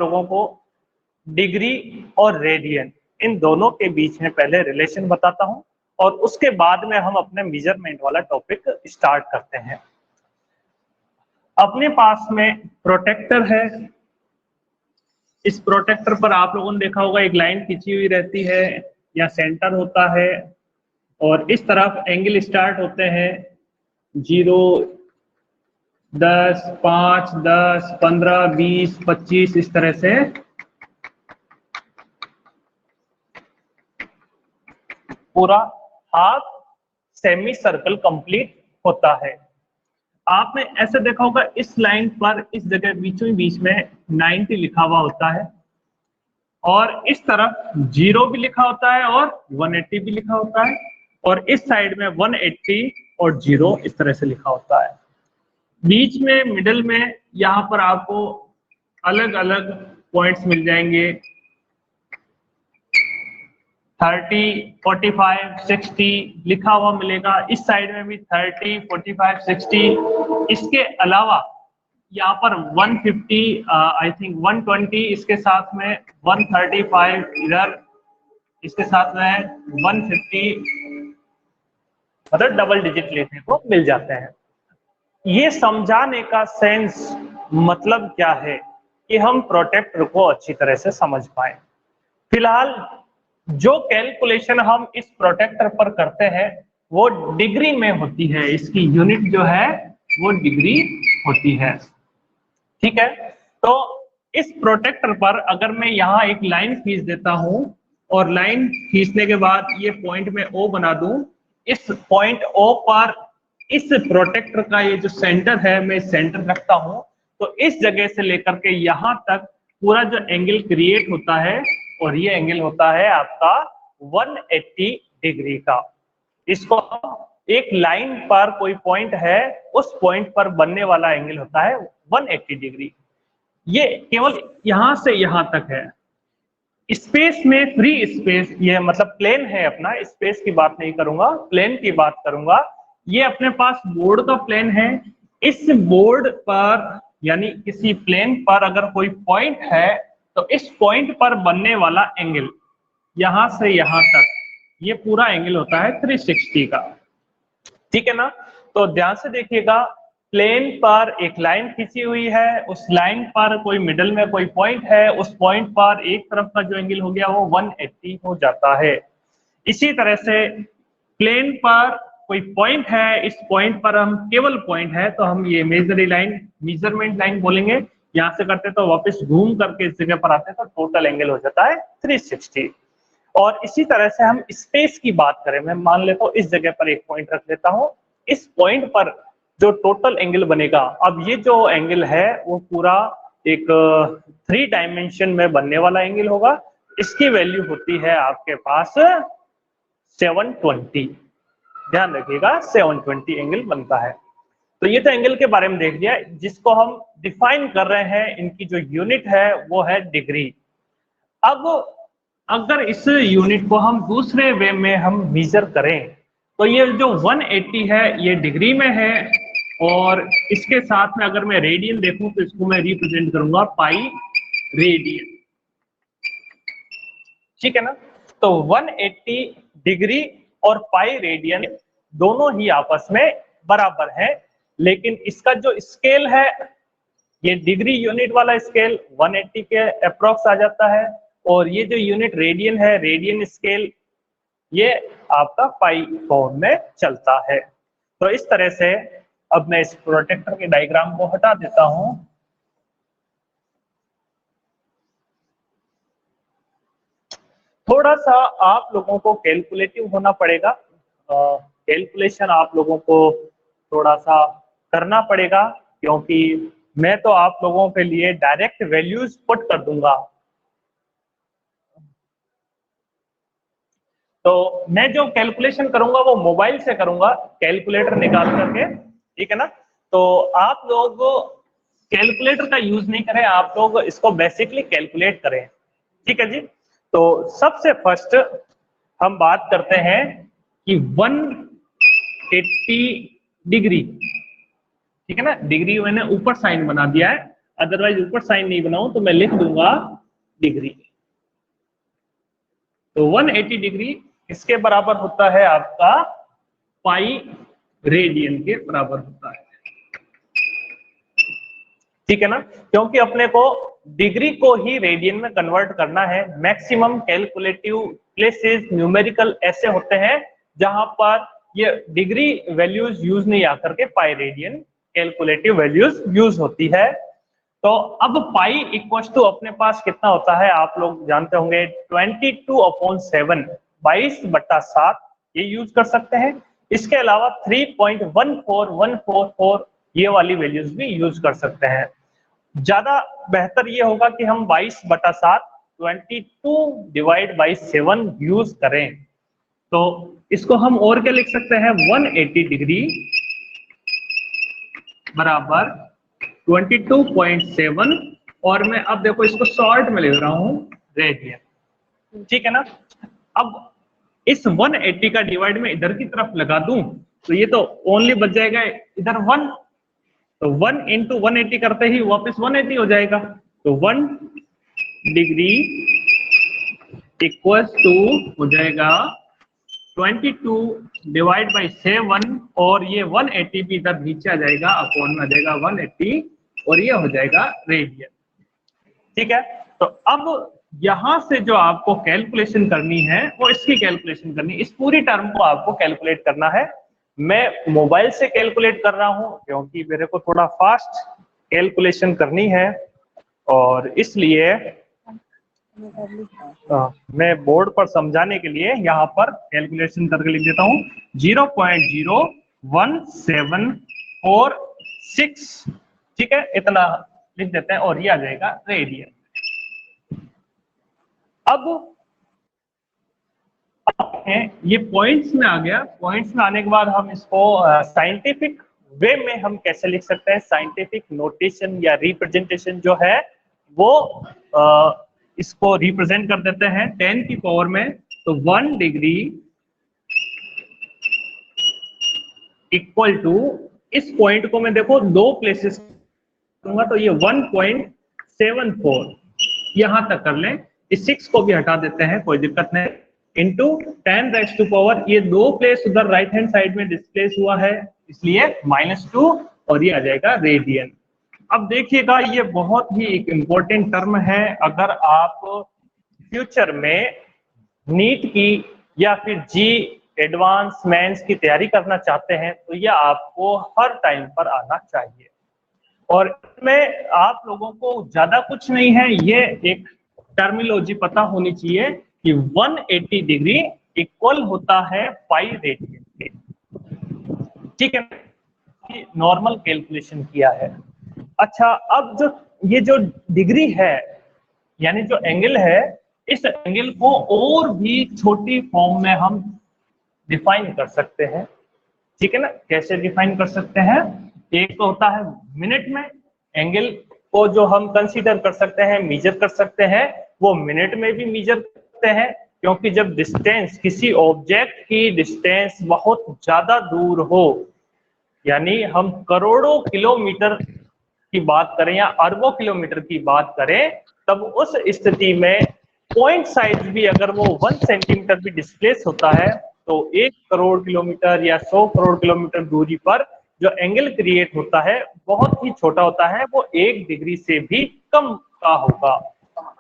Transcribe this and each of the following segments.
लोगों को डिग्री और रेडियन इन दोनों के बीच में पहले रिलेशन बताता हूं और उसके बाद में हम अपने मेजरमेंट वाला टॉपिक स्टार्ट करते हैं। अपने पास में प्रोटेक्टर है। इस प्रोटेक्टर पर आप लोगों ने देखा होगा एक लाइन खींची हुई रहती है या सेंटर होता है और इस तरफ एंगल स्टार्ट होते हैं 0, 10, 5, 10, 15, 20, 25 इस तरह से पूरा हाफ सेमी सर्कल कंप्लीट होता है। आपने ऐसे देखा होगा इस लाइन पर इस जगह बीचों बीच में 90 लिखा हुआ होता है और इस तरफ 0 भी लिखा होता है और 180 भी लिखा होता है और इस साइड में 180 और 0 इस तरह से लिखा होता है। बीच में मिडिल में यहाँ पर आपको अलग अलग पॉइंट्स मिल जाएंगे 30, 45, 60 लिखा हुआ मिलेगा। इस साइड में भी 30, 45, 60। इसके अलावा यहाँ पर 150 आई थिंक 120 इसके साथ में 135 इधर इसके साथ में 150 मतलब डबल डिजिट लिखने को मिल जाते हैं। ये समझाने का सेंस मतलब क्या है कि हम प्रोटेक्टर को अच्छी तरह से समझ पाए। फिलहाल जो कैलकुलेशन हम इस प्रोटेक्टर पर करते हैं वो डिग्री में होती है, इसकी यूनिट जो है वो डिग्री होती है। ठीक है, तो इस प्रोटेक्टर पर अगर मैं यहाँ एक लाइन खींच देता हूं और लाइन खींचने के बाद ये पॉइंट में O बना दूं, इस पॉइंट O पर इस प्रोटेक्टर का ये जो सेंटर है मैं सेंटर रखता हूं, तो इस जगह से लेकर के यहां तक पूरा जो एंगल क्रिएट होता है और ये एंगल होता है आपका 180 डिग्री का। इसको एक लाइन पर कोई पॉइंट है उस पॉइंट पर बनने वाला एंगल होता है 180 डिग्री। ये केवल यहां से यहां तक है। स्पेस में फ्री स्पेस, ये मतलब प्लेन है अपना, स्पेस की बात नहीं करूंगा, प्लेन की बात करूंगा। ये अपने पास बोर्ड का प्लेन है। इस बोर्ड पर यानी किसी प्लेन पर अगर कोई पॉइंट है तो इस पॉइंट पर बनने वाला एंगल यहां से यहां तक ये पूरा एंगल होता है 360 का। ठीक है ना, तो ध्यान से देखिएगा, प्लेन पर एक लाइन खींची हुई है, उस लाइन पर कोई मिडल में कोई पॉइंट है, उस पॉइंट पर एक तरफ का जो एंगल हो गया वो 180 हो जाता है। इसी तरह से प्लेन पर कोई पॉइंट है, इस पॉइंट पर हम केवल पॉइंट है तो हम ये इमेजिनरी लाइन मेजरमेंट लाइन बोलेंगे। यहां से करते तो वापस घूम करके इस जगह पर आते तो टोटल एंगल हो जाता है 360। और इसी तरह से हम स्पेस की बात करें, मैं मान लेता हूं इस जगह पर एक पॉइंट रख लेता हूं, इस पॉइंट पर जो टोटल एंगल बनेगा, अब ये जो एंगल है वो पूरा एक 3 डायमेंशन में बनने वाला एंगल होगा। इसकी वैल्यू होती है आपके पास 720। ध्यान रखिएगा 720 एंगल बनता है। तो ये तो एंगल के बारे में देख लिया। जिसको हम डिफाइन कर रहे हैं, इनकी जो यूनिट है वो है डिग्री। अब अगर इस यूनिट को हम दूसरे वे में हम मेजर करें तो ये जो 180 है ये डिग्री में है और इसके साथ में अगर मैं रेडियन देखूं तो इसको मैं रिप्रेजेंट करूंगा पाई रेडियन। ठीक है ना, तो 180 डिग्री और पाई रेडियन दोनों ही आपस में बराबर है, लेकिन इसका जो स्केल है ये डिग्री यूनिट वाला स्केल 180 के अप्रोक्स आ जाता है और ये जो यूनिट रेडियन है, रेडियन स्केल, ये आपका पाई फॉर्म में चलता है। तो इस तरह से अब मैं इस प्रोटेक्टर के डायग्राम को हटा देता हूं। थोड़ा सा आप लोगों को कैलकुलेटिव होना पड़ेगा, कैलकुलेशन आप लोगों को थोड़ा सा करना पड़ेगा, क्योंकि मैं तो आप लोगों के लिए डायरेक्ट वैल्यूज पुट कर दूंगा। तो मैं जो कैलकुलेशन करूंगा वो मोबाइल से करूंगा, कैलकुलेटर निकाल करके। ठीक है ना, तो आप लोग कैलकुलेटर का यूज नहीं करें, आप लोग इसको बेसिकली कैलकुलेट करें। ठीक है जी, तो सबसे फर्स्ट हम बात करते हैं कि 180 डिग्री। ठीक है ना, डिग्री मैंने ऊपर साइन बना दिया है, अदरवाइज ऊपर साइन नहीं बनाऊं तो मैं लिख दूंगा डिग्री। तो 180 डिग्री इसके बराबर होता है आपका पाई रेडियन के बराबर होता है, ठीक है ना, क्योंकि अपने को डिग्री को ही रेडियन में कन्वर्ट करना है। मैक्सिमम कैलकुलेटिव प्लेसेस न्यूमेरिकल ऐसे होते हैं जहां पर ये डिग्री वैल्यूज यूज नहीं आकर के pi radian calculative values use होती है। तो अब पाई इक्वल टू अपने पास कितना होता है आप लोग जानते होंगे 22/7 22/7 ये यूज कर सकते हैं। इसके अलावा 3.14144 ये वाली वैल्यूज भी यूज कर सकते हैं। ज्यादा बेहतर ये होगा कि हम 22/7 22/7 यूज करें। तो इसको हम और क्या लिख सकते हैं 180 डिग्री बराबर 22.7 और मैं अब देखो इसको शॉर्ट में लिख रहा हूं रेडियन, ठीक है ना। अब इस 180 का डिवाइड में इधर की तरफ लगा दूं तो ये तो ओनली बच जाएगा इधर 1, तो 1 इंटू 180 करते ही वापस 180 हो जाएगा। तो 1 डिग्री इक्वल टू हो जाएगा 22/7 और ये 180 भी इधर नीचे आ जाएगा, अपॉन में आ जाएगा 180 और ये हो जाएगा रेडियन, ठीक है। तो अब यहां से जो आपको कैलकुलेशन करनी है वो इसकी कैलकुलेशन करनी है, इस पूरी टर्म को आपको कैलकुलेट करना है। मैं मोबाइल से कैलकुलेट कर रहा हूं क्योंकि मेरे को थोड़ा फास्ट कैलकुलेशन करनी है और इसलिए मैं बोर्ड पर समझाने के लिए यहाँ पर कैलकुलेशन करके लिख देता हूँ 0.01746, ठीक है, इतना लिख देते हैं और ये आ जाएगा रेडियन। अब ये पॉइंट्स में आ गया, पॉइंट्स में आने के बाद हम इसको साइंटिफिक वे में हम कैसे लिख सकते हैं, साइंटिफिक नोटेशन या रिप्रेजेंटेशन जो है वो इसको रिप्रेजेंट कर देते हैं 10 की पावर में। तो 1 डिग्री इक्वल टू, इस पॉइंट को मैं देखो दो प्लेसेस दूंगा तो ये 1.74 यहां तक कर लें, इस 6 को भी हटा देते हैं कोई दिक्कत नहीं, इंटू 10⁻⁴ ये दो प्लेस उधर राइट हैंड साइड में डिस्प्लेस हुआ है इसलिए -2 और ये आ जाएगा रेडियन। अब देखिएगा ये बहुत ही एक इम्पोर्टेंट टर्म है, अगर आप फ्यूचर में नीट की या फिर जी एडवांस मेंस की तैयारी करना चाहते हैं तो ये आपको हर टाइम पर आना चाहिए। और इसमें आप लोगों को ज्यादा कुछ नहीं है, ये एक टर्मिनोलॉजी पता होनी चाहिए कि 180 डिग्री इक्वल होता है पाई रेडियन के, ठीक है, नॉर्मल कैलकुलेशन किया है। अच्छा, अब जो ये जो डिग्री है यानी जो एंगल है, इस एंगल को और भी छोटी फॉर्म में हम डिफाइन कर सकते हैं, ठीक है ना। कैसे डिफाइन कर सकते हैं, एक तो होता है मिनट में, एंगल को जो हम कंसीडर कर सकते हैं मेजर कर सकते हैं वो मिनट में भी मेजर करते हैं, क्योंकि जब डिस्टेंस किसी ऑब्जेक्ट की डिस्टेंस बहुत ज्यादा दूर हो यानी हम करोड़ों किलोमीटर की बात करें या अरबों किलोमीटर की बात करें तब उस स्थिति में पॉइंट साइज भी अगर वो 1 सेंटीमीटर भी डिस्प्लेस होता है तो 1 करोड़ किलोमीटर या 100 करोड़ किलोमीटर दूरी पर जो एंगल क्रिएट होता है बहुत ही छोटा होता है, वो 1 डिग्री से भी कम का होगा।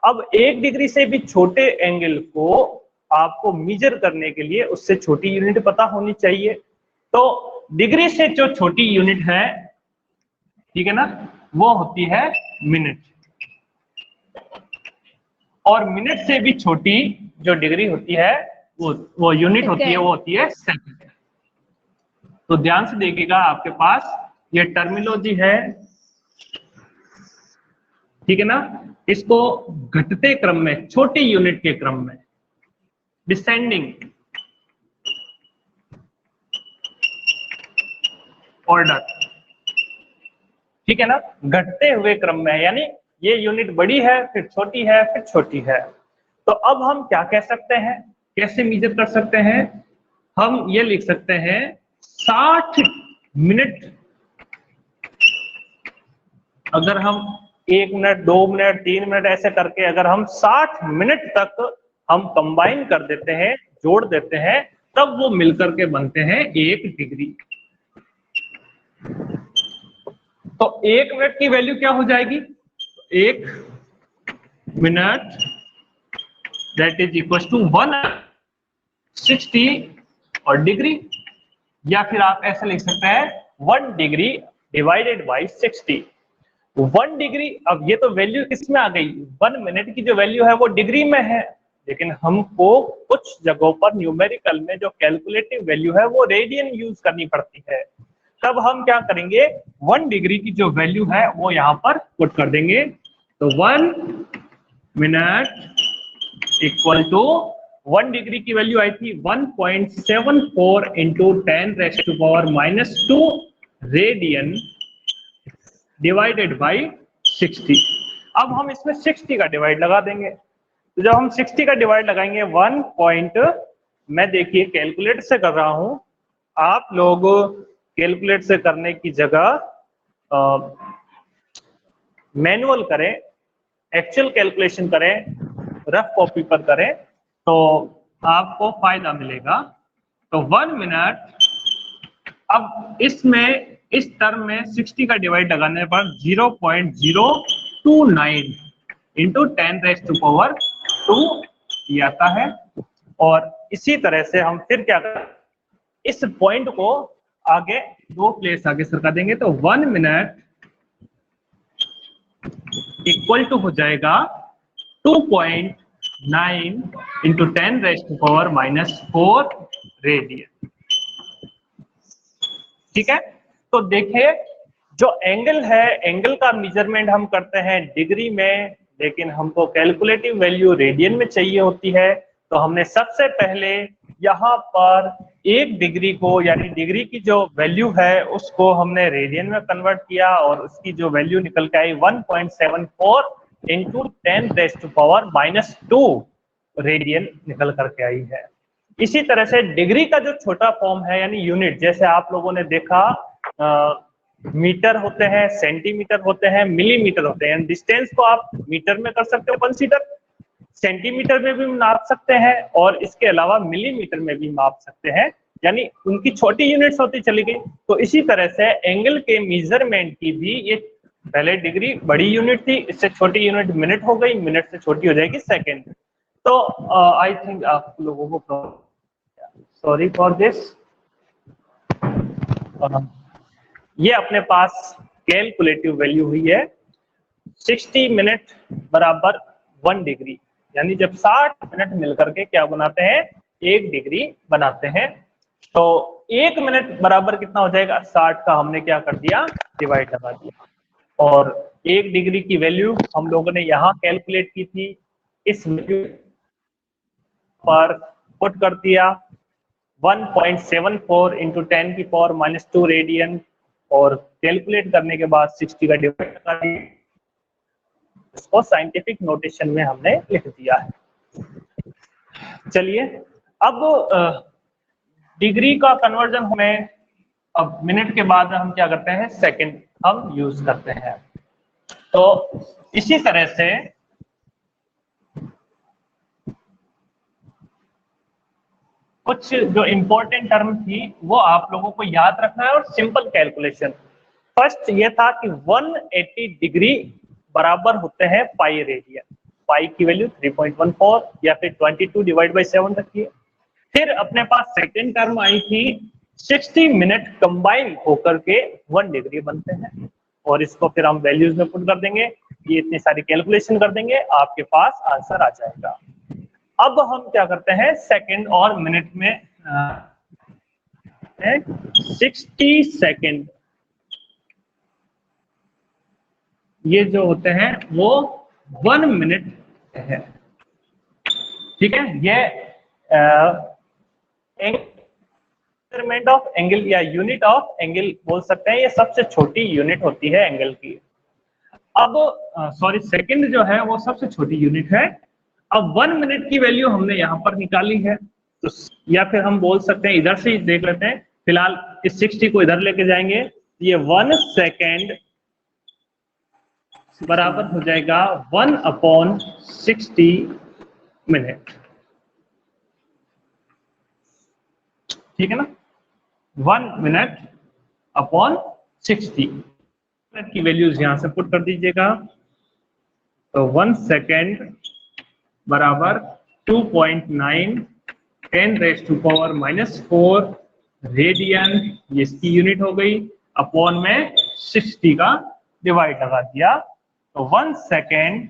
अब 1 डिग्री से भी छोटे एंगल को आपको मेजर करने के लिए उससे छोटी यूनिट पता होनी चाहिए। तो डिग्री से जो छोटी यूनिट है, ठीक है ना, वो होती है मिनट, और मिनट से भी छोटी जो डिग्री होती है वो यूनिट होती है, वो होती है सेकंड। तो ध्यान से देखिएगा, आपके पास ये टर्मिनोलॉजी है, ठीक है ना, इसको घटते क्रम में छोटी यूनिट के क्रम में डिसेंडिंग ऑर्डर, ठीक है ना, घटते हुए क्रम में, यानी ये यूनिट बड़ी है फिर छोटी है फिर छोटी है। तो अब हम क्या कह सकते हैं, कैसे मेजर कर सकते हैं, हम ये लिख सकते हैं 60 मिनट अगर हम 1 मिनट, 2 मिनट, 3 मिनट ऐसे करके अगर हम 60 मिनट तक हम कंबाइन कर देते हैं, जोड़ देते हैं, तब वो मिलकर के बनते हैं 1 डिग्री। तो 1 मिनट की वैल्यू क्या हो जाएगी? 1 minute that is equal to 160 और डिग्री, या फिर आप ऐसे लिख सकते हैं 1 डिग्री डिवाइडेड बाई 60। 1 डिग्री, अब ये तो वैल्यू किसमें आ गई? 1 मिनट की जो वैल्यू है वो डिग्री में है, लेकिन हमको कुछ जगहों पर न्यूमेरिकल में जो कैलकुलेटिव वैल्यू है वो रेडियन यूज करनी पड़ती है। तब हम क्या करेंगे, 1 डिग्री की जो वैल्यू है वो यहाँ पर पुट कर देंगे। तो 1 मिनट इक्वल टू 1 डिग्री की वैल्यू आई थी 1.74 इंटू 10⁻⁻² रेडियन डिवाइडेड बाई 60। अब हम इसमें 60 का डिवाइड लगा देंगे। तो जब हम 60 का डिवाइड लगाएंगे 1 पॉइंट, मैं देखिए कैलकुलेटर से कर रहा हूं, आप लोग कैलकुलेट से करने की जगह मैनुअल करें, एक्चुअल कैलकुलेशन करें, रफ कॉपी पर करें, तो आपको फायदा मिलेगा। तो 1 मिनट, अब इसमें इस टर्म में 60 का डिवाइड लगाने पर 0.029 इंटू 10⁻² ये आता है। और इसी तरह से हम फिर क्या करें, इस पॉइंट को आगे 2 प्लेस आगे सरका देंगे। तो 1 मिनट इक्वल टू हो जाएगा 2.9 इंटू 10⁻⁻⁴ रेडियन। ठीक है, तो देखिए जो एंगल है, एंगल का मेजरमेंट हम करते हैं डिग्री में, लेकिन हमको कैलकुलेटिव वैल्यू रेडियन में चाहिए होती है। तो हमने सबसे पहले यहाँ पर 1 डिग्री को, यानी डिग्री की जो वैल्यू है उसको हमने रेडियन में कन्वर्ट किया, और उसकी जो वैल्यू निकल के आई 1.74 इंटू 10⁻⁻² रेडियन निकल करके आई है। इसी तरह से डिग्री का जो छोटा फॉर्म है यानी यूनिट, जैसे आप लोगों ने देखा मीटर होते हैं, सेंटीमीटर होते हैं, मिलीमीटर होते हैं। डिस्टेंस को आप मीटर में कर सकते हो कंसीडर, सेंटीमीटर में भी नाप सकते हैं, और इसके अलावा मिलीमीटर में भी नाप सकते हैं, यानी उनकी छोटी यूनिट्स होती चली गई। तो इसी तरह से एंगल के मेजरमेंट की भी ये पहले डिग्री बड़ी यूनिट थी, इससे छोटी यूनिट मिनट हो गई, मिनट से छोटी हो जाएगी सेकेंड। तो आई थिंक आप लोगों को सॉरी फॉर दिस, ये अपने पास कैलकुलेटिव वैल्यू हुई है 60 मिनट बराबर 1 डिग्री, यानी जब 60 मिनट मिलकर के क्या बनाते हैं, 1 डिग्री बनाते हैं। तो 1 मिनट बराबर कितना हो जाएगा, 60 का हमने क्या कर दिया, डिवाइड लगा दिया, और 1 डिग्री की वैल्यू हम लोगों ने यहाँ कैलकुलेट की थी, इस वैल्यू पर पुट कर दिया 1.74 इंटू 10⁻⁻² रेडियन, और कैलकुलेट करने के बाद 60 का डिवाइड लगा दिया, इसको साइंटिफिक नोटेशन में हमने लिख दिया है। चलिए अब डिग्री का कन्वर्जन हमें अब मिनट के बाद हम क्या करते हैं, सेकंड हम यूज करते हैं। तो इसी तरह से कुछ जो इंपॉर्टेंट टर्म थी वो आप लोगों को याद रखना है, और सिंपल कैलकुलेशन। फर्स्ट ये था कि 180 डिग्री बराबर होते हैं पाई रेडियन, पाई की वैल्यू 3.14 या फिर 22 डिवाइड बाई 7 रखिए। फिर अपने पास सेकंड टर्म आई थी 60 मिनट कंबाइन होकर के 1 डिग्री बनते हैं, और इसको फिर हम वैल्यूज में पुट कर देंगे, ये इतनी सारी कैलकुलेशन कर देंगे, आपके पास आंसर आ जाएगा। अब हम क्या करते हैं, सेकंड और मिनट में 60 सेकंड ये जो होते हैं वो 1 मिनट है। ठीक है, ये मेजरमेंट ऑफ एंगल या यूनिट ऑफ एंगल बोल सकते हैं, ये सबसे छोटी यूनिट होती है एंगल की। अब सॉरी, सेकंड जो है वो सबसे छोटी यूनिट है। अब 1 मिनट की वैल्यू हमने यहाँ पर निकाली है, तो या फिर हम बोल सकते हैं, इधर से ही देख लेते हैं, फिलहाल इस 60 को इधर लेके जाएंगे, ये 1 सेकेंड बराबर हो जाएगा 1/60 मिनट। ठीक है ना, 1 मिनट अपॉन 60। मिनट की वैल्यूज यहां से पुट कर दीजिएगा, तो 1 सेकेंड बराबर 2.9 10⁻⁴ रेडियन, ये इसकी यूनिट हो गई। अपॉन में 60 का डिवाइड लगा दिया, तो 1 सेकेंड।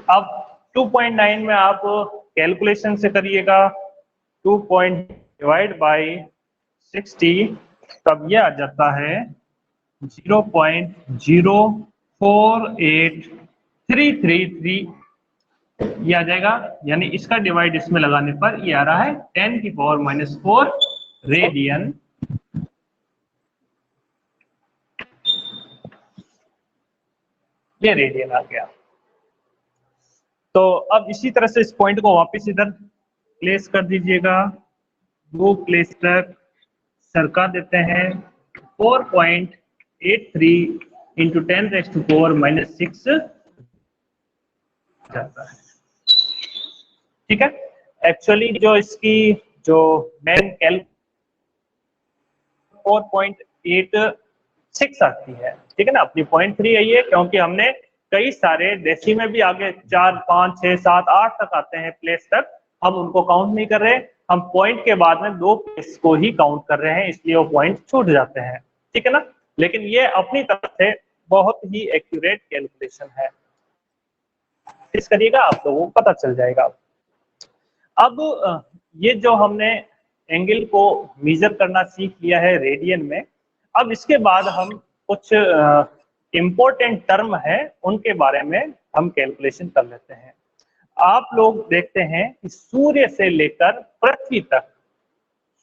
अब 2.9 में आप कैलकुलेशन से करिएगा, 2 डिवाइड बाई 60, तब यह आ जाता है 0.048333, ये आ जाएगा। यानी इसका डिवाइड इसमें लगाने पर ये आ रहा है 10⁻⁴ रेडियन। ये रेडियन आ गया। तो अब इसी तरह से इस पॉइंट को वापस इधर प्लेस कर दीजिएगा, वो प्लेस तक सरका देते हैं। 4.83 इंटू 10⁻⁻⁶ जाता है। ठीक है, एक्चुअली जो इसकी जो मेन कैल 4.86 आती है। ठीक है ना, अपनी 0.3 आई है, क्योंकि हमने कई सारे देसी में भी आगे 4, 5, 6, 7, 8 तक आते हैं प्लेस तक, हम उनको काउंट नहीं कर रहे, हम पॉइंट के बाद में 2 प्लेस को ही काउंट कर रहे हैं, इसलिए वो पॉइंट छूट जाते हैं। ठीक है ना, लेकिन ये अपनी तरफ से बहुत ही एक्यूरेट कैलकुलेशन है, इस करिएगा, आप लोगों को पता चल जाएगा। अब ये जो हमने एंगल को मेजर करना सीख लिया है रेडियन में, अब इसके बाद हम कुछ इम्पोर्टेंट टर्म है उनके बारे में हम कैलकुलेशन कर लेते हैं। आप लोग देखते हैं कि सूर्य से लेकर पृथ्वी तक,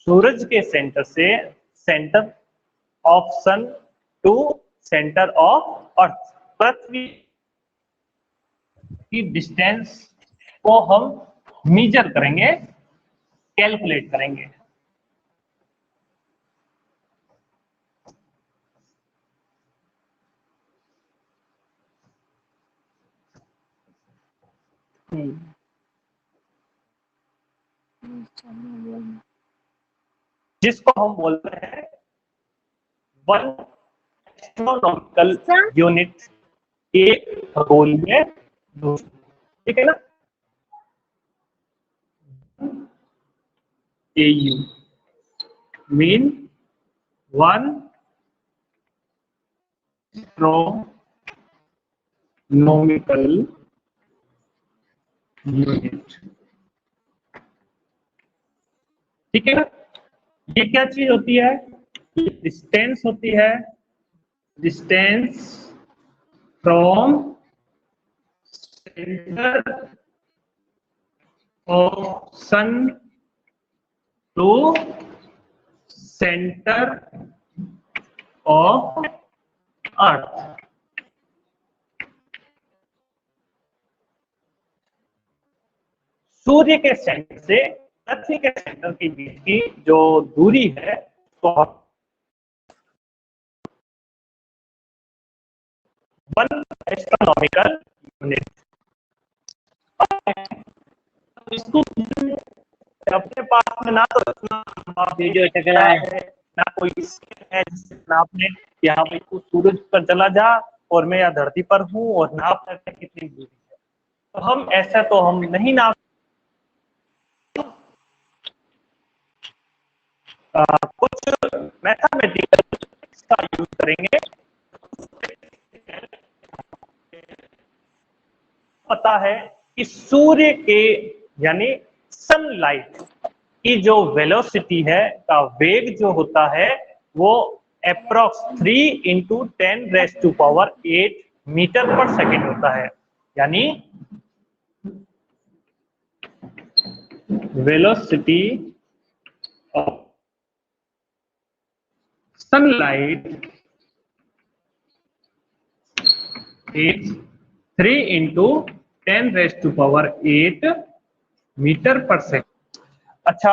सूरज के सेंटर से centre of sun to centre of earth, पृथ्वी की डिस्टेंस को हम मेजर करेंगे, कैलकुलेट करेंगे। जिसको हम बोलते हैं 1 एस्ट्रोनॉमिकल यूनिट, एक खगोलीय दूरी। ठीक है ना, AU मीन 1 एस्ट्रोनॉमिकल यूनिट। ठीक है ना, ये क्या चीज होती है, डिस्टेंस होती है, distance from centre of sun to centre of earth. सूर्य के सेंटर से पृथ्वी के सेंटर के बीच की जो दूरी है तो 1 एस्ट्रोनॉमिकल यूनिट। इसको अपने पास में ना तो इतना वीडियो है, ना कोई है जिससे नापने कि हाँ भाई तू सूरज पर चला जा और मैं यहाँ धरती पर हूँ और नाप करके कितनी दूरी है, तो हम ऐसा तो हम नहीं नाप। कुछ मैथमेटिकल का यूज करेंगे। पता है कि सूर्य के यानी सनलाइट की जो वेलोसिटी है का वेग जो होता है वो approx 3 into 10⁸ metre per second होता है। यानी velocity of sunlight is 3 into 10⁸ metre per second. अच्छा,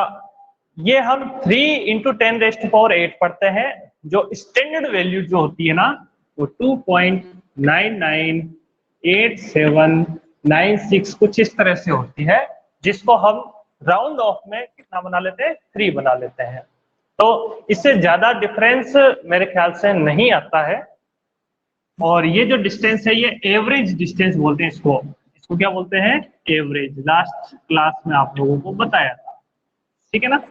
ये हम 3 इंटू 10⁸ पढ़ते हैं, जो स्टैंडर्ड वैल्यू जो होती है ना वो 998796 कुछ इस तरह से होती है, जिसको हम राउंड ऑफ में कितना बना लेते हैं, 3 बना लेते हैं। तो इससे ज्यादा डिफरेंस मेरे ख्याल से नहीं आता है। और ये जो डिस्टेंस है, ये एवरेज डिस्टेंस बोलते हैं इसको। इसको क्या बोलते हैं, एवरेज। लास्ट क्लास में आप लोगों को बताया था, ठीक है ना।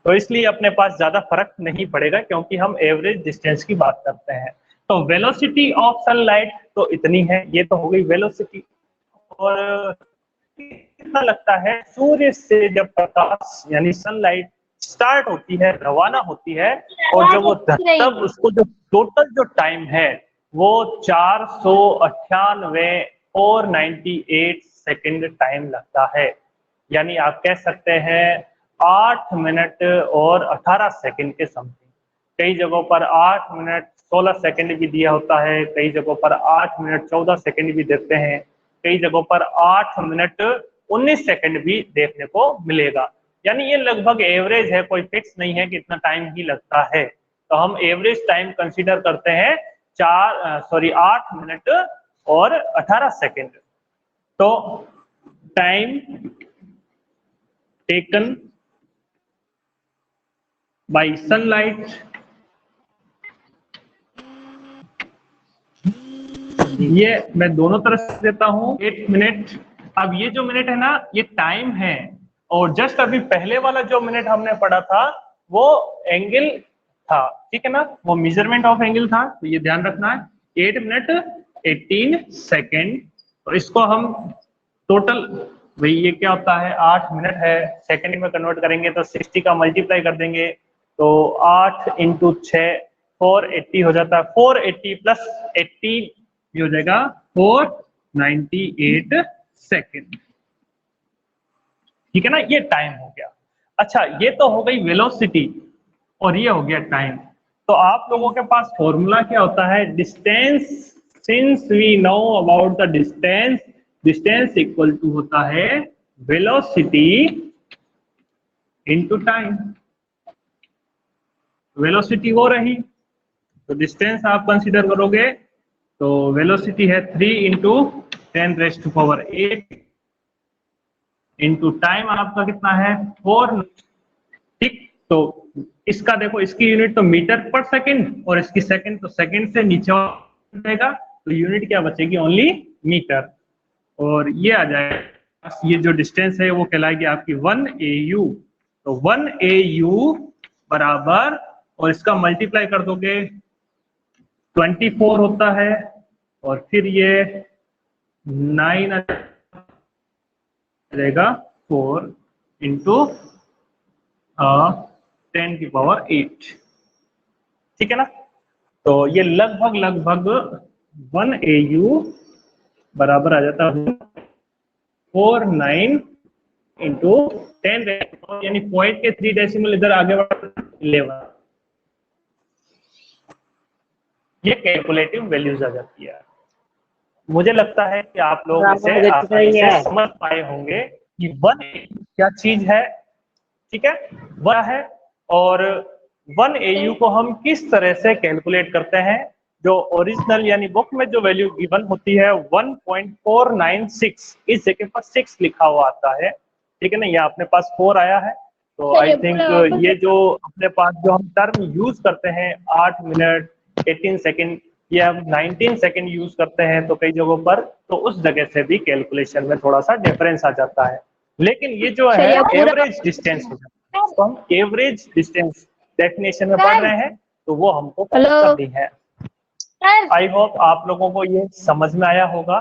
तो इसलिए अपने पास ज्यादा फर्क नहीं पड़ेगा, क्योंकि हम एवरेज डिस्टेंस की बात करते हैं। तो वेलोसिटी ऑफ सनलाइट तो इतनी है, ये तो हो गई वेलोसिटी। और कितना लगता है, सूर्य से जब प्रकाश यानी सनलाइट स्टार्ट होती है, रवाना होती है, और जब वो तब उसको जो टोटल जो टाइम है वो 498 सेकंड टाइम लगता है। यानी आप कह सकते हैं 8 मिनट और 18 सेकंड के समथिंग। कई जगहों पर 8 मिनट 16 सेकंड भी दिया होता है, कई जगहों पर 8 मिनट 14 सेकंड भी देते हैं, कई जगहों पर 8 मिनट 19 सेकंड भी देखने को मिलेगा। यानी ये लगभग एवरेज है, कोई फिक्स नहीं है कि इतना टाइम ही लगता है। तो हम एवरेज टाइम कंसीडर करते हैं 8 मिनट और 18 सेकंड। तो टाइम टेकन बाय सनलाइट, ये मैं दोनों तरफ से देता हूं 8 मिनट। अब ये जो मिनट है ना, ये टाइम है, और जस्ट अभी पहले वाला जो मिनट हमने पढ़ा था वो एंगल था, ठीक है ना, वो मेजरमेंट ऑफ एंगल था। तो ये ध्यान रखना है, 8 मिनट 18 सेकेंड। तो इसको हम टोटल, भाई ये क्या होता है, 8 मिनट है, सेकंड में कन्वर्ट करेंगे तो 60 का मल्टीप्लाई कर देंगे, तो 8 इंटू 6 480 हो जाता है। 480 प्लस 80 ये हो जाएगा 498 सेकेंड, ठीक है ना। ये टाइम हो गया। अच्छा, ये तो हो गई वेलोसिटी और ये हो गया टाइम। तो आप लोगों के पास फॉर्मूला क्या होता है, distance. Since we know about the distance, distance equal to होता है वेलोसिटी इनटू टाइम। वेलोसिटी वो रही, तो डिस्टेंस आप कंसीडर करोगे तो वेलोसिटी है 3 इंटू 10⁸ इंटू टाइम आपका कितना है 4, ठीक। तो इसका देखो, इसकी यूनिट तो मीटर पर सेकंड और इसकी सेकंड, तो सेकंड से नीचे जाएगा, तो यूनिट क्या बचेगी, ओनली मीटर। और ये आ जाएगा, ये जो डिस्टेंस है वो कहलाएगी आपकी 1 AU। तो 1 AU बराबर, और इसका मल्टीप्लाई कर दोगे 24 होता है, और फिर ये 9 रहेगा 4 इंटू 10⁸, ठीक है ना। तो ये लगभग 1 AU बराबर आ जाता है 49 इंटू 10, यानी पॉइंट के 3 डेसिमल इधर आगे बढ़ 11। ये कैलकुलेटिव वैल्यूज आ जाती है। मुझे लगता है कि आप लोग इसे आसानी से समझ पाए होंगे कि 1 क्या चीज है, ठीक है, वह है। और 1 AU को हम किस तरह से कैलकुलेट करते हैं, जो ओरिजिनल यानी बुक में जो वैल्यू गिवन होती है 1.496, इस जगह पर 6 लिखा हुआ आता है, ठीक है ना, ये अपने पास 4 आया है। तो आई थिंक ये जो अपने पास जो हम टर्म यूज करते हैं 8 मिनट 18 सेकेंड, ये हम 19 सेकेंड यूज करते हैं तो कई जगहों पर, तो उस जगह से भी कैलकुलेशन में थोड़ा सा डिफरेंस आ जाता है। लेकिन ये जो है एवरेज डिस्टेंस हो जाता है, तो हम एवरेज डिस्टेंस डेफिनेशन में पढ़ रहे हैं, तो वो हमको करनी है। आई होप आप लोगों को ये समझ में आया होगा।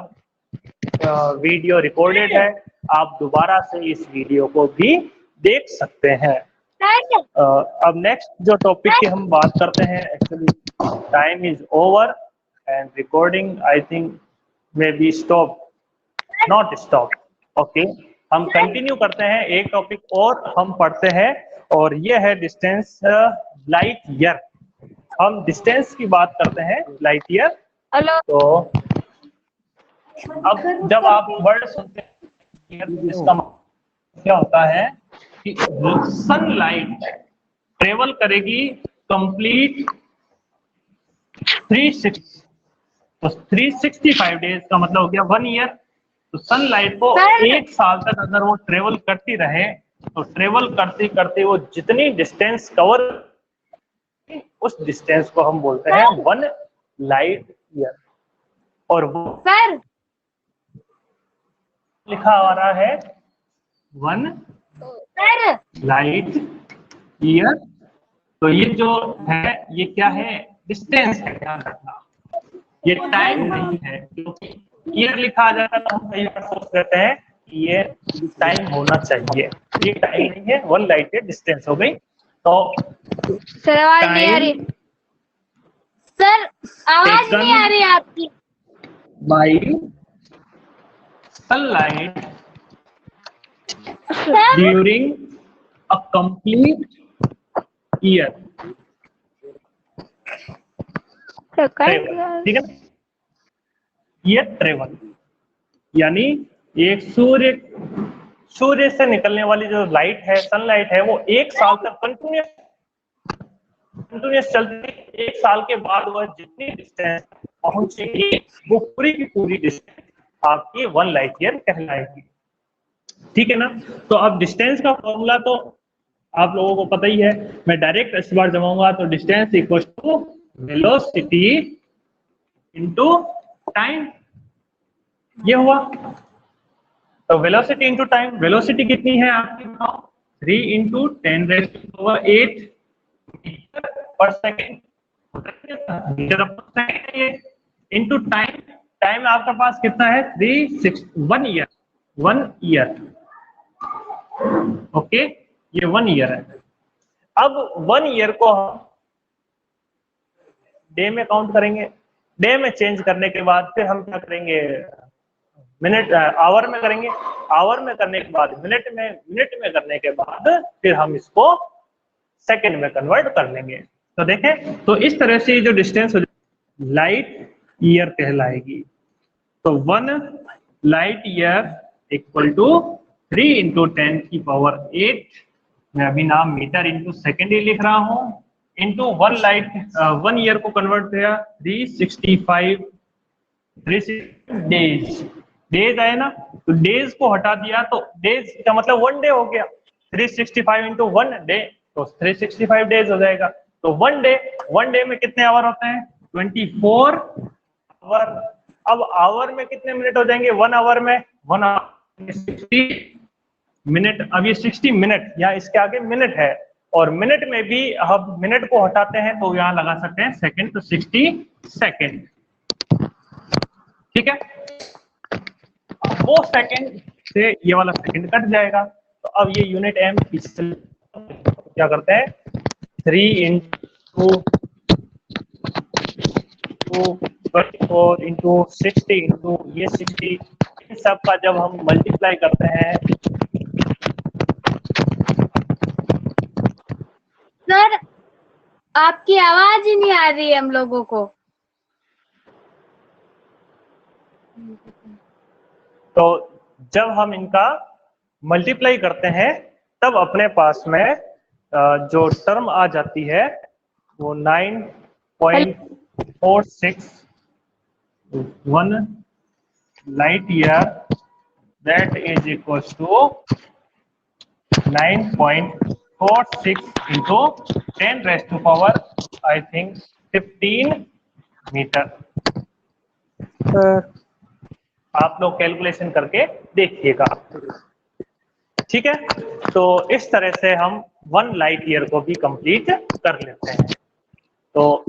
वीडियो रिकॉर्डेड है, आप दोबारा से इस वीडियो को भी देख सकते हैं। अब नेक्स्ट जो टॉपिक की हम बात करते हैं, actually time is over and recording I think may be stop, not stop, okay. हम कंटिन्यू करते हैं, एक टॉपिक और हम पढ़ते हैं, और ये है डिस्टेंस लाइट ईयर। हम डिस्टेंस की बात करते हैं लाइट ईयर। तो अब जब आप वर्ड सुनते हैं, इसका क्या होता है कि सनलाइट ट्रेवल करेगी कंप्लीट 360, तो 365 डेज का मतलब हो गया 1 ईयर। तो सनलाइट को एक साल तक अगर वो ट्रेवल करती रहे तो ट्रेवल करते करते वो जितनी डिस्टेंस कवर, उस डिस्टेंस को हम बोलते हैं 1 लाइट ईयर। और वो सर लिखा आ रहा है 1 सर लाइट ईयर। तो ये जो है ये क्या है, डिस्टेंस है, ध्यान रखना, ये टाइम नहीं है। क्योंकि ईयर लिखा आ जाता है तो हम कई बार सोच लेते हैं कि ये टाइम होना चाहिए, ये टाइम नहीं है, 1 लाइट ईयर डिस्टेंस हो गई। तो सर आवाज नहीं आ रही, सर आवाज नहीं आ रही आपकी। By sunlight sir during a complete year, ठीक है, ये ट्रेवल यानी एक सूर्य से निकलने वाली जो लाइट है, सनलाइट है, वो एक साल तक कंटिन्यूस चलती है। एक साल के बाद वह जितनी डिस्टेंस पहुंचेगी वो पूरी की पूरी डिस्टेंस आपकी 1 लाइट ईयर कहलाएगी, ठीक है ना। तो अब डिस्टेंस का फॉर्मूला तो आप लोगों को पता ही है, मैं डायरेक्ट इस बार जमाऊंगा। तो distance equal to velocity into time, ये हुआ। तो वेलोसिटी इनटू टाइम, वेलोसिटी कितनी है आपकी बताओ, 3 into 10⁸ metre per second, metre per second, into time, time आपके पास कितना है 1 ईयर, 1 ईयर, ओके, ये 1 ईयर है। अब 1 ईयर को हम डे में काउंट करेंगे, डे में चेंज करने के बाद फिर हम क्या करेंगे, मिनट आवर में करेंगे, आवर में करने के बाद मिनट में, मिनट में करने के बाद फिर हम इसको सेकंड में कन्वर्ट कर लेंगे। तो देखें, तो इस तरह से जो डिस्टेंस लाइट ईयर कहलाएगी। तो 1 light year equal to 3 into 10⁸, मैं अभी नाम मीटर इंटू सेकेंड ही लिख रहा हूं, इंटू 1 ईयर को कन्वर्ट किया 365 डेज, डेज आए ना, तो डेज को हटा दिया तो डेज का मतलब 1 डे हो गया, 365 इंटू 1 डे तो 365 डेज हो जाएगा। तो 1 डे में कितने आवर होते हैं 24 आवर। अब आवर में कितने मिनट हो जाएंगे, 1 आवर में 1 आवर 60 मिनट। अब ये 60 मिनट, यहाँ इसके आगे मिनट है, और मिनट में भी हम मिनट को हटाते हैं तो यहाँ लगा सकते हैं सेकंड, तो 60 सेकंड, ठीक है। वो सेकंड से ये वाला सेकंड कट जाएगा। तो अब ये यूनिट एम क्या करते हैं, 3 इंटू 24 इंटू 60 इंटू ये 60, इन सब का जब हम मल्टीप्लाई करते हैं, सर आपकी आवाज ही नहीं आ रही है हम लोगों को। तो जब हम इनका मल्टीप्लाई करते हैं तब अपने पास में जो टर्म आ जाती है वो 9.461 light year, that is equal to 9.46 into 10⁻, I think 15 metre. आप लोग कैलकुलेशन करके देखिएगा, ठीक है। तो इस तरह से हम 1 लाइट ईयर को भी कंप्लीट कर लेते हैं। तो